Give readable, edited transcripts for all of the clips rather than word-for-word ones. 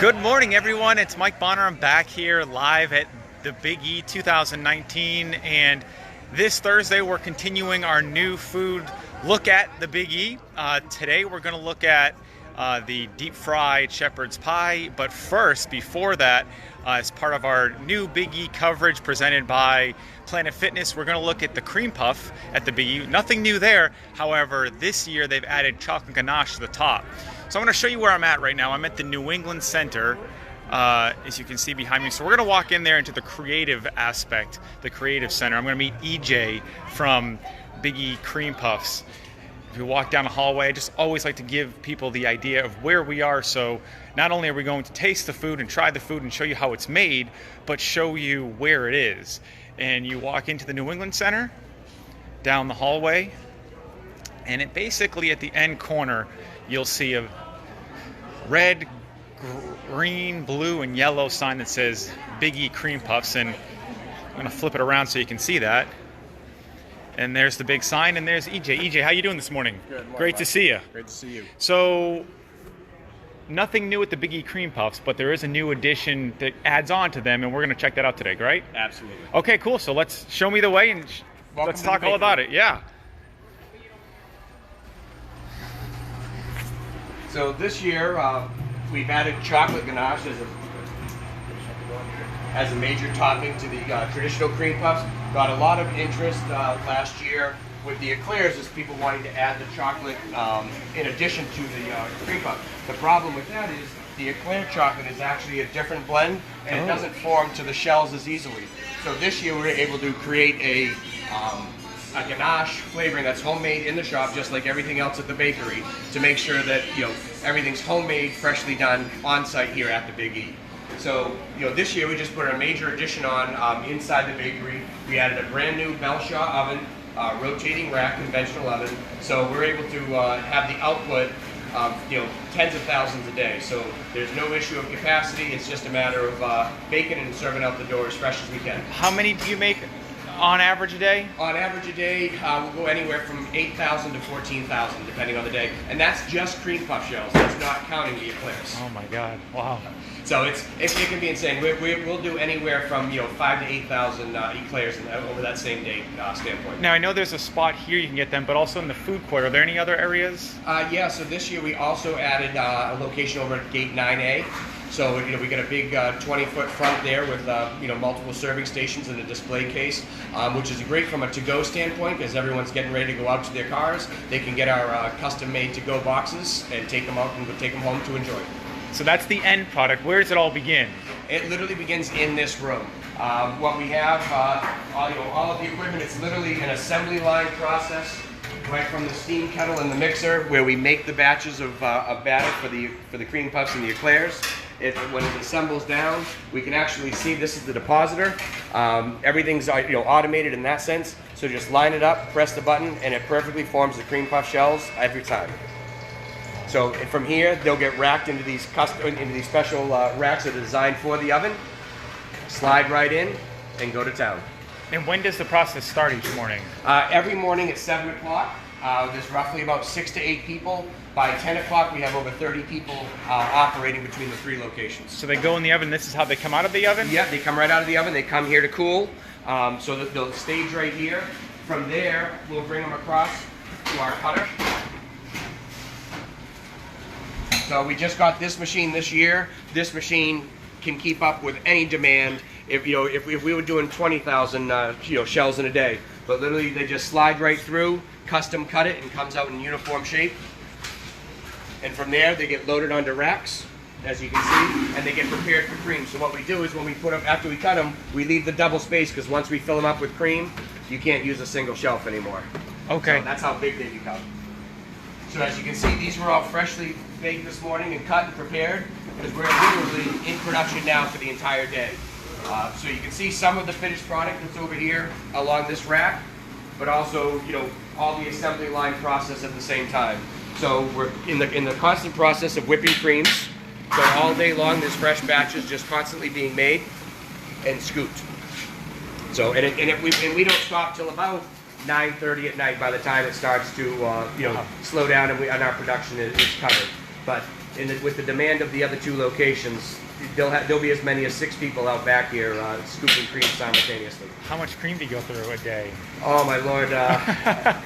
Good morning, everyone. It's Mike Bonner. I'm back here live at the Big E 2019, and this Thursday we're continuing our new food look at the Big E. Today we're going to look at the deep fried shepherd's pie, but first, before that, as part of our new Big E coverage presented by Planet Fitness, we're going to look at the cream puff at the Big E. Nothing new there. However, this year they've added chocolate ganache to the top. So I'm going to show you where I'm at right now. I'm at the New England Center, as you can see behind me. So we're going to walk in there into the creative aspect, the creative center. I'm going to meet EJ from Big E Cream Puffs. If you walk down the hallway, I just always like to give people the idea of where we are. So not only are we going to taste the food and try the food and show you how it's made, but show you where it is. And you walk into the New England Center, down the hallway, and it basically at the end corner, you'll see a red, green, blue, and yellow sign that says Big E Cream Puffs. And I'm going to flip it around so you can see that. And there's the big sign, and there's EJ. EJ, how you doing this morning? Good morning. Great to see you. Great to see you. So, nothing new with the Big E Cream Puffs, but there is a new addition that adds on to them, and we're going to check that out today, right? Absolutely. Okay, cool. So let's show me the way, and let's talk all about it. Yeah. So this year, we've added chocolate ganache as a major topping to the traditional cream puffs. Got a lot of interest last year with the eclairs as people wanting to add the chocolate in addition to the cream puff. The problem with that is the eclair chocolate is actually a different blend, and it doesn't form to the shells as easily. So this year we were able to create a Ganache flavoring that's homemade in the shop, just like everything else at the bakery, to make sure that everything's homemade, freshly done on site here at the Big E. So this year we just put a major addition on inside the bakery. We added a brand new Belshaw oven, rotating rack, conventional oven. So we're able to have the output of tens of thousands a day. So there's no issue of capacity. It's just a matter of baking and serving out the door as fresh as we can. How many do you make on average a day? On average a day, we'll go anywhere from 8,000 to 14,000, depending on the day. And that's just cream puff shells. That's not counting the eclairs. Oh my God! Wow. So it can be insane. We'll do anywhere from 5,000 to 8,000 eclairs over that same day standpoint. Now I know there's a spot here you can get them, but also in the food court. Are there any other areas? Yeah. So this year we also added a location over at Gate 9A. So we got a big 20-foot front there with multiple serving stations and a display case, which is great from a to-go standpoint because everyone's getting ready to go out to their cars. They can get our custom-made to-go boxes and take them out and take them home to enjoy. So that's the end product. Where does it all begin? It literally begins in this room. What we have, all of the equipment, it's literally an assembly line process, right from the steam kettle and the mixer, where we make the batches of batter for the cream puffs and the eclairs. When it assembles down, we can actually see this is the depositor. Everything's automated in that sense. So just line it up, press the button, and it perfectly forms the cream puff shells every time. So from here, they'll get racked into these special racks that are designed for the oven. Slide right in and go to town. And when does the process start each morning? Every morning at 7 o'clock. There's roughly about 6 to 8 people. By 10 o'clock, we have over 30 people operating between the 3 locations. So they go in the oven. This is how they come out of the oven? Yeah, they come right out of the oven. They come here to cool. So they'll stage right here. From there, we'll bring them across to our cutter. So we just got this machine this year. This machine can keep up with any demand. If we were doing 20,000 shells in a day, but literally they just slide right through, custom cut it, and comes out in uniform shape. And from there they get loaded onto racks, as you can see, and they get prepared for cream. So what we do is when we put them, after we cut them, we leave the double space because once we fill them up with cream, you can't use a single shelf anymore. Okay. So that's how big they become. So as you can see, these were all freshly baked this morning and cut and prepared because we're literally in production now for the entire day. So you can see some of the finished product that's over here along this rack, but also all the assembly line process at the same time. So we're in the constant process of whipping creams. So all day long, there's fresh batches just constantly being made and scooped. So and we don't stop till about 9:30 at night by the time it starts to slow down and our production is covered. But with the demand of the other 2 locations, there'll be as many as 6 people out back here scooping cream simultaneously. How much cream do you go through a day? Oh my lord,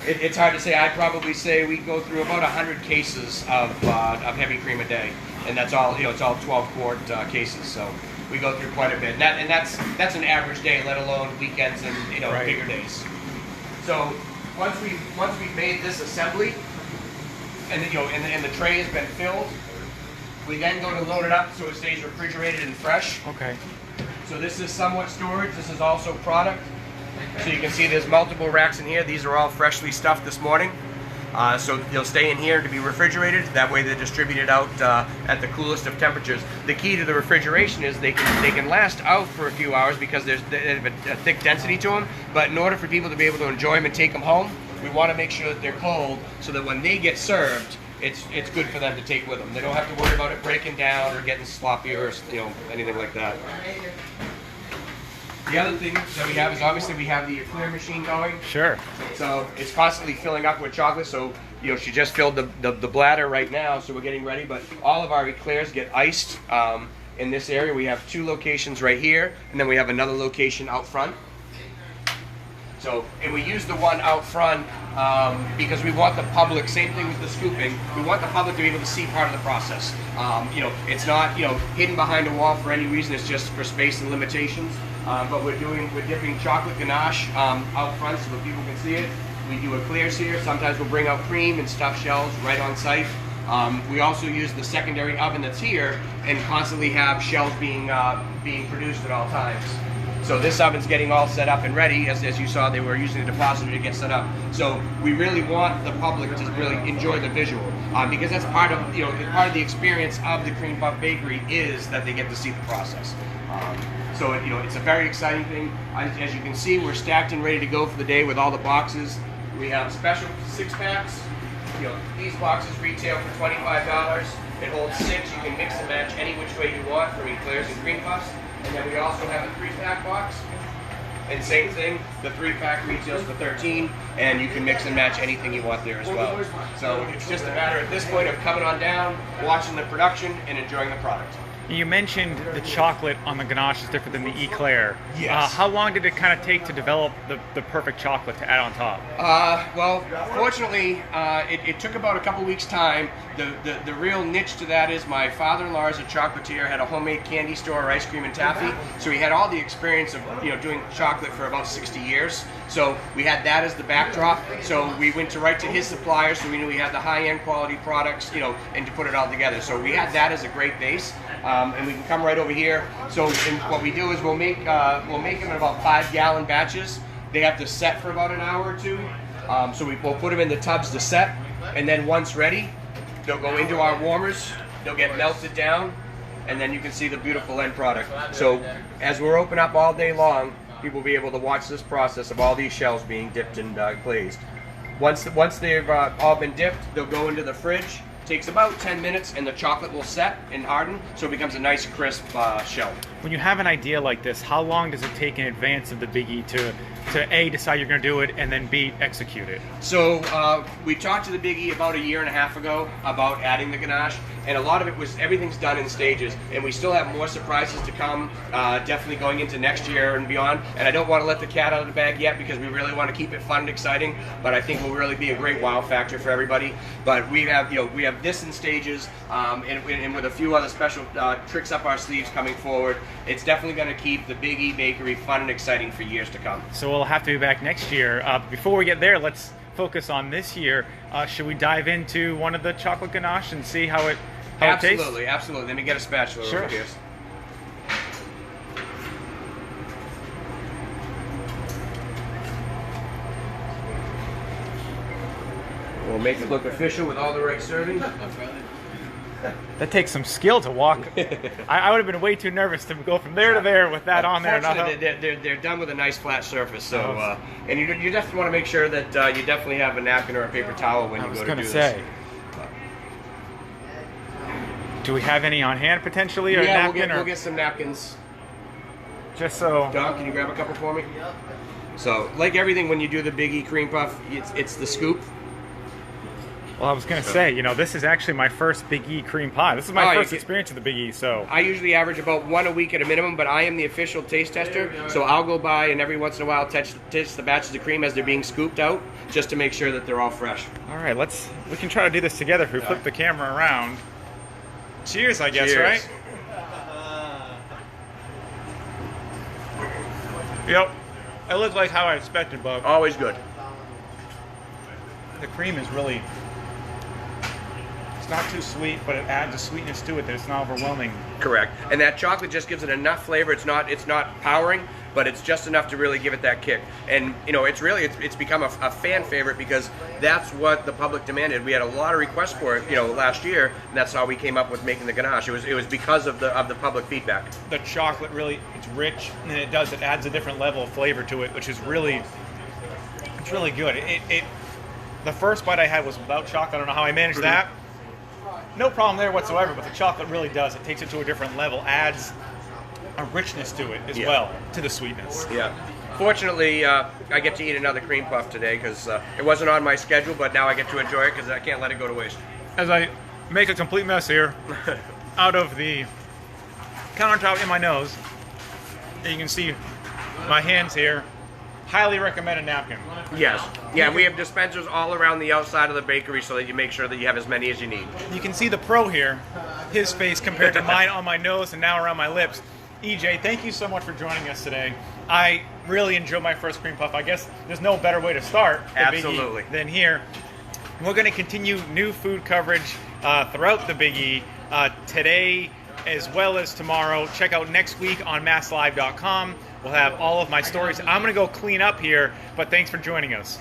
it's hard to say. I'd probably say we go through about 100 cases of heavy cream a day, and that's all. It's all 12-quart cases, so we go through quite a bit. And that's an average day, let alone weekends and right. bigger days. So once we've made this assembly, and and the tray has been filled, we then go to load it up so it stays refrigerated and fresh. Okay. So this is somewhat storage. This is also product. So you can see there's multiple racks in here. These are all freshly stuffed this morning. So they'll stay in here to be refrigerated. That way they're distributed out at the coolest of temperatures. The key to the refrigeration is they can last out for a few hours because they have a thick density to them. But in order for people to be able to enjoy them and take them home, we want to make sure that they're cold so that when they get served, it's good for them to take with them. They don't have to worry about it breaking down or getting sloppy or anything like that. The other thing that we have is obviously we have the eclair machine going. Sure. So it's constantly filling up with chocolate. So she just filled the bladder right now, so we're getting ready. But all of our eclairs get iced in this area. We have 2 locations right here, and then we have another location out front. So, and we use the one out front because we want the public, same thing with the scooping, we want the public to be able to see part of the process. It's not, hidden behind a wall for any reason, it's just for space and limitations. But we're dipping chocolate ganache out front so that people can see it. We do eclairs here. Sometimes we'll bring out cream and stuffed shells right on site. We also use the secondary oven that's here and constantly have shells being produced at all times. So this oven's getting all set up and ready. As you saw, they were using the depositor to get set up. So we really want the public to really enjoy the visual because that's part of part of the experience of the Cream Puff Bakery is that they get to see the process. So it's a very exciting thing. As you can see, we're stacked and ready to go for the day with all the boxes. We have special 6-packs. These boxes retail for $25. It holds 6. You can mix and match any which way you want from eclairs and cream puffs. And then we also have a 3-pack box. And same thing, the 3-pack retails for $13, and you can mix and match anything you want there as well. So it's just a matter at this point of coming on down, watching the production, and enjoying the product. You mentioned the chocolate on the ganache is different than the eclair. Yes. How long did it kind of take to develop the perfect chocolate to add on top? Well, fortunately, it took about a couple weeks' time. The real niche to that is my father-in-law is a chocolatier, had a homemade candy store, ice cream and taffy. So he had all the experience of doing chocolate for about 60 years. So we had that as the backdrop. So we went right to his suppliers, so we knew we had the high-end quality products, and to put it all together. So we had that as a great base. And we can come right over here. So what we do is we'll make them in about 5-gallon batches. They have to set for about an hour or 2. So we'll put them in the tubs to set, and then once ready, they'll go into our warmers. They'll get melted down, and then you can see the beautiful end product. So as we're open up all day long, people will be able to watch this process of all these shells being dipped and glazed. Once they've all been dipped, they'll go into the fridge. Takes about 10 minutes and the chocolate will set and harden, so it becomes a nice crisp shell. When you have an idea like this, how long does it take in advance of the Big E to A, decide you're going to do it, and then B, execute it? So we talked to the Big E about 1.5 years ago about adding the ganache, and a lot of it was everything's done in stages, and we still have more surprises to come, definitely going into next year and beyond. And I don't want to let the cat out of the bag yet because we really want to keep it fun and exciting, but I think will really be a great wow factor for everybody. But we have this in stages, and with a few other special tricks up our sleeves coming forward. It's definitely going to keep the Big E Bakery fun and exciting for years to come. So we'll have to be back next year. Before we get there, let's focus on this year. Should we dive into one of the chocolate ganache and see how it tastes? Absolutely. Let me get a spatula over here. We'll make it look official with all the right servings. That takes some skill to walk. I would have been way too nervous to go from there to there with that on there. They're done with a nice flat surface, so and you definitely want to make sure that you definitely have a napkin or a paper towel when you go to do this. Do we have any on hand potentially, or yeah, a napkin? We'll get some napkins. Just so. Don, can you grab a couple for me? So, like everything when you do the Big E cream puff, it's the scoop. Well, I was going to say, you know, this is actually my first Big E cream pie. This is my first experience with the Big E, so... I usually average about 1 a week at a minimum, but I am the official taste tester, so I'll go by and every once in a while taste the batches of cream as they're being scooped out, just to make sure that they're all fresh. All right, we can try to do this together if we flip the camera around. Cheers, I guess, Cheers. right? Yep. It looks like how I expected, Bob. Always good. The cream is really... It's not too sweet, but it adds a sweetness to it that it's not overwhelming. Correct. And that chocolate just gives it enough flavor. It's not powering, but it's just enough to really give it that kick. And you know, it's become a fan favorite because that's what the public demanded. We had a lot of requests for it, you know, last year, and that's how we came up with making the ganache. It was because of the public feedback. The chocolate really, it's rich, and it adds a different level of flavor to it, which is really, it's really good. The first bite I had was without chocolate. I don't know how I managed that. No problem there whatsoever, but the chocolate really does. It takes it to a different level, adds a richness to it as well, to the sweetness. Yeah. Fortunately, I get to eat another cream puff today because it wasn't on my schedule, but now I get to enjoy it because I can't let it go to waste. As I make a complete mess here out of the countertop in my nose, and you can see my hands here. Highly recommend a napkin. Yes. Yeah, we have dispensers all around the outside of the bakery so that you make sure that you have as many as you need. You can see the pro here, his face compared to mine on my nose and now around my lips. EJ, thank you so much for joining us today. I really enjoyed my first cream puff. I guess there's no better way to start the Big E than here. We're going to continue new food coverage throughout the Big E today as well as tomorrow. Check out next week on MassLive.com. We'll have all of my stories. I'm going to go clean up here, but thanks for joining us.